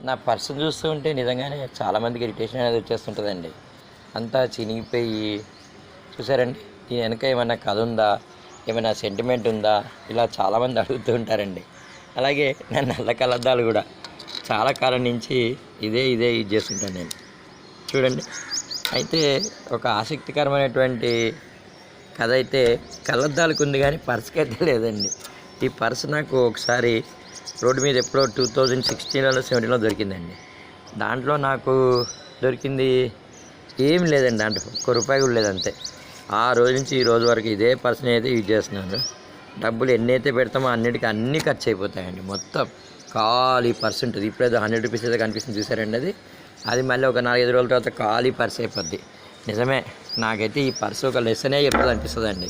నా పర్సును చూస్తూ ఉంటే నిజంగానే చాలామందికి ఇరిటేషన్ అనేది వచ్చేస్తుంటుందండి. అంతా చినిగిపోయి చూసారండి. దీని వెనక ఏమైనా కథ ఉందా, ఏమైనా సెంటిమెంట్ ఉందా, ఇలా చాలామంది అడుగుతూ ఉంటారండి. అలాగే నా నల్ల కలద్దాలు కూడా చాలా కాలం నుంచి ఇదే యూజ్ చేస్తుంటాను నేను. చూడండి, అయితే ఒక ఆసక్తికరమైనటువంటి కథ అయితే కళ్ళద్దాలకు ఉంది, కానీ పర్సుకి అయితే లేదండి. ఈ పర్సు నాకు ఒకసారి రోడ్డు మీద ఎప్పుడో 2016లో 17లో దొరికిందండి. దాంట్లో నాకు దొరికింది ఏం లేదండి, దాంట్లో ₹1 కూడా లేదు అంతే. ఆ రోజు నుంచి ఈ రోజు వరకు ఇదే పర్సన్ అయితే యూజ్ చేస్తున్నాను. డబ్బులు ఎన్నైతే పెడతామో అన్నీ ఖర్చు అయిపోతాయండి. మొత్తం ఖాళీ పర్స్ ఉంటుంది. ఇప్పుడేదో ₹100 అయితే కనిపిస్తుంది చూసారండి, అది మళ్ళీ ఒక 4-5 రోజుల తర్వాత ఖాళీ పర్స్ అయిపోద్ది. నిజమే, నాకైతే ఈ పర్సు ఒక లెసనే చెప్తుంది అనిపిస్తుందండి.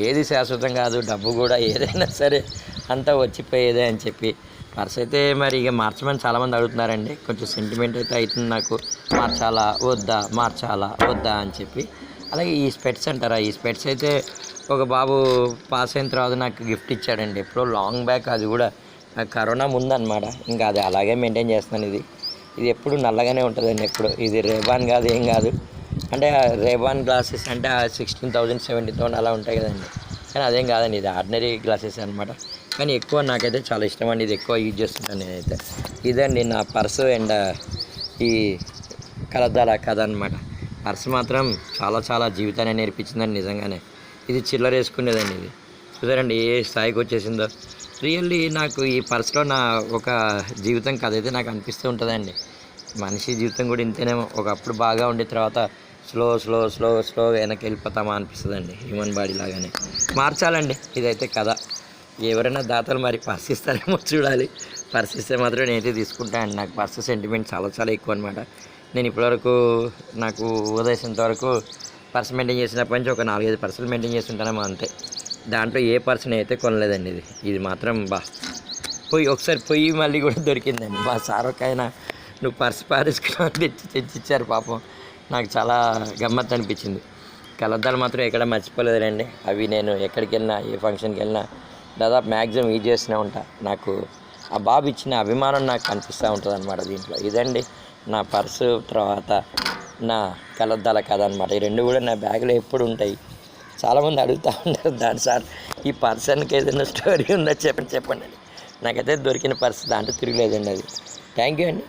ఏది శాశ్వతం కాదు, డబ్బు కూడా ఏదైనా సరే అంతా వచ్చిపోయేదే అని చెప్పి. పర్స్ అయితే మరి ఇక మార్చమని చాలామంది అడుగుతున్నారండి. కొంచెం సెంటిమెంట్ అయితే అవుతుంది నాకు, మార్చాలా వద్దా అని చెప్పి. అలాగే ఈ స్పెట్స్ అంటారా, ఈ స్పెట్స్ అయితే ఒక బాబు పాస్ అయిన తర్వాత నాకు గిఫ్ట్ ఇచ్చాడండి. ఎప్పుడో లాంగ్ బ్యాక్, అది కూడా కరోనా ముందన్నమాట. ఇంకా అది అలాగే మెయింటైన్ చేస్తున్నాను. ఇది ఎప్పుడు నల్లగానే ఉంటుందండి. ఎప్పుడు ఇది రేబాన్ కాదు, ఏం కాదు. అంటే రేబాన్ గ్లాసెస్ అంటే 16,000 17,000 అలా ఉంటాయి కదండి, కానీ అదేం కాదండి, ఇది ఆర్డినరీ గ్లాసెస్ అనమాట. కానీ ఎక్కువ నాకైతే చాలా ఇష్టం అండి, ఇది ఎక్కువ యూజ్ చేస్తుంటాను నేనైతే. ఇదండి నా పర్సు అండ్ ఈ కలద్దాల కథ అనమాట. పర్సు మాత్రం చాలా జీవితాన్ని నేర్పించిందండి నిజంగానే. ఇది చిల్లర వేసుకునేదండి. ఇది చూసారండి ఏ స్థాయికి వచ్చేసిందో. రియల్లీ నాకు ఈ పర్సులో నా ఒక జీవితం కథ అయితే నాకు అనిపిస్తూ ఉంటుందండి. మనిషి జీవితం కూడా ఇంతేనేమో, ఒకప్పుడు బాగా ఉండే తర్వాత స్లో వెనక్కి వెళ్ళిపోతామా అనిపిస్తుందండి. హ్యూమన్ బాడీ లాగానే మార్చాలండి ఇదైతే కథ. ఎవరైనా దాతలు మరి పర్స్ ఇస్తారేమో చూడాలి. పర్స్ ఇస్తే మాత్రం నేనైతే తీసుకుంటాను. నాకు పర్సు సెంటిమెంట్ చాలా ఎక్కువ అనమాట. నేను ఇప్పటివరకు నాకు ఉదయించేంత వరకు పర్స్ మెయింటైన్ చేసినప్పటి నుంచి ఒక 4-5 పర్సులు మెయింటైన్ చేస్తుంటానేమో అంతే. దాంట్లో ఏ పర్సుని అయితే కొనలేదండి. ఇది మాత్రం ఒకసారి పొయ్యి మళ్ళీ కూడా దొరికిందండి. మా సార్ ఒక ఆయన నువ్వు పర్స్ పారేసుకున్నావు తెచ్చిచ్చారు పాపం. నాకు చాలా గమ్మత్తు అనిపించింది. కలద్దాలు మాత్రం ఎక్కడ మర్చిపోలేదులేండి. అవి నేను ఎక్కడికి వెళ్ళినా, ఏ ఫంక్షన్కి వెళ్ళినా దాదాపు మ్యాక్సిమం యూజ్ చేస్తూనే ఉంటా. నాకు ఆ బాబు ఇచ్చిన అభిమానం నాకు కనిపిస్తూ ఉంటుంది అనమాట దీంట్లో. ఇదండి నా పర్సు తర్వాత నా కలద్దాల కథ అనమాట. ఈ రెండు కూడా నా బ్యాగ్లో ఎప్పుడు ఉంటాయి. చాలామంది అడుగుతూ ఉంటారు, దాని సార్ ఈ పర్సన్కి ఏదైనా స్టోరీ ఉందా చెప్పండి అని. నాకైతే దొరికిన పర్స్ దాంట్లో తిరగలేదండి అది. థ్యాంక్ యూ అండి.